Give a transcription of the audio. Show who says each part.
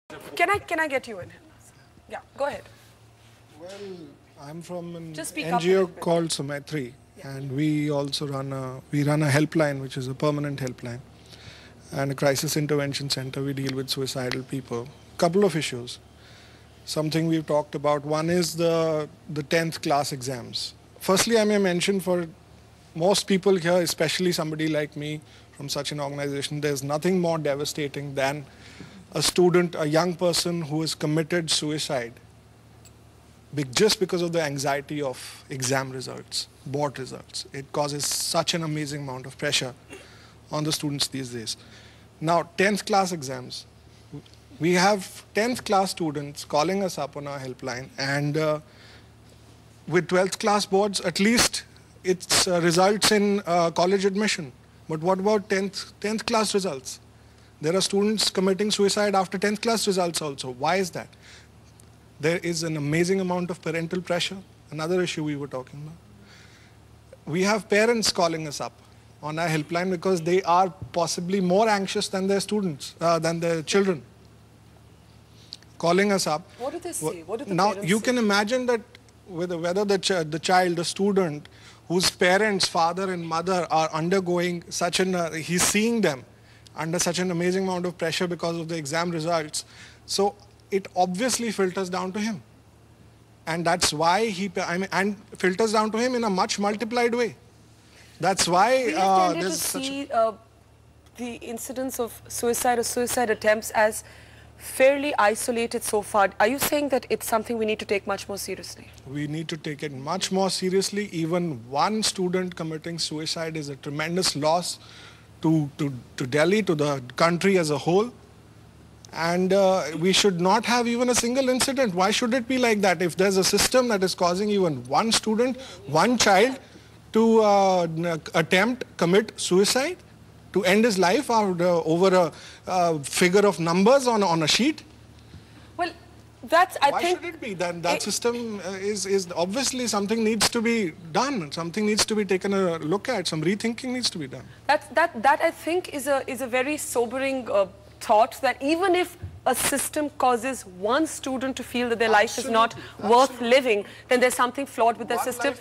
Speaker 1: Can I get you in? Yeah, go ahead.
Speaker 2: Well, I'm from an
Speaker 1: Just speak
Speaker 2: NGO
Speaker 1: up
Speaker 2: called SUMAITRI, and we also run a helpline, which is a permanent helpline, and a crisis intervention center. We deal with suicidal people. Couple of issues. Something we've talked about. One is the 10th class exams. Firstly, I may mention for most people here, especially somebody like me from such an organization, there's nothing more devastating than a student, a young person who has committed suicide just because of the anxiety of exam results, board results. It causes such an amazing amount of pressure on the students these days. Now, 10th class exams. We have 10th class students calling us up on our helpline, and with 12th class boards, at least it results in college admission. But what about 10th class results? There are students committing suicide after 10th class results also. Why is that? There is an amazing amount of parental pressure, another issue we were talking about. We have parents calling us up on our helpline because they are possibly more anxious than their students, than their children. Calling us up.
Speaker 1: What do they say? What do the
Speaker 2: now,
Speaker 1: parents
Speaker 2: you
Speaker 1: say?
Speaker 2: can imagine that whether the child, the student, whose parents, father and mother are undergoing such an, he's seeing them under such an amazing amount of pressure because of the exam results. So it obviously filters down to him. And that's why and filters down to him in a much multiplied way. That's why
Speaker 1: We have tended to
Speaker 2: there's such
Speaker 1: see the incidence of suicide or suicide attempts as fairly isolated so far. Are you saying that it's something we need to take much more seriously?
Speaker 2: We need to take it much more seriously. Even one student committing suicide is a tremendous loss to Delhi, to the country as a whole. And we should not have even a single incident. Why should it be like that? If there's a system that is causing even one student, one child to commit suicide, to end his life over a figure of numbers on a sheet?
Speaker 1: Well, that's, I
Speaker 2: Why
Speaker 1: think...
Speaker 2: should it be? That system is obviously something needs to be done. Something needs to be taken a look at. Some rethinking needs to be done.
Speaker 1: That I think is a very sobering thought, that even if a system causes one student to feel that their life is not worth living, then there's something flawed with the system.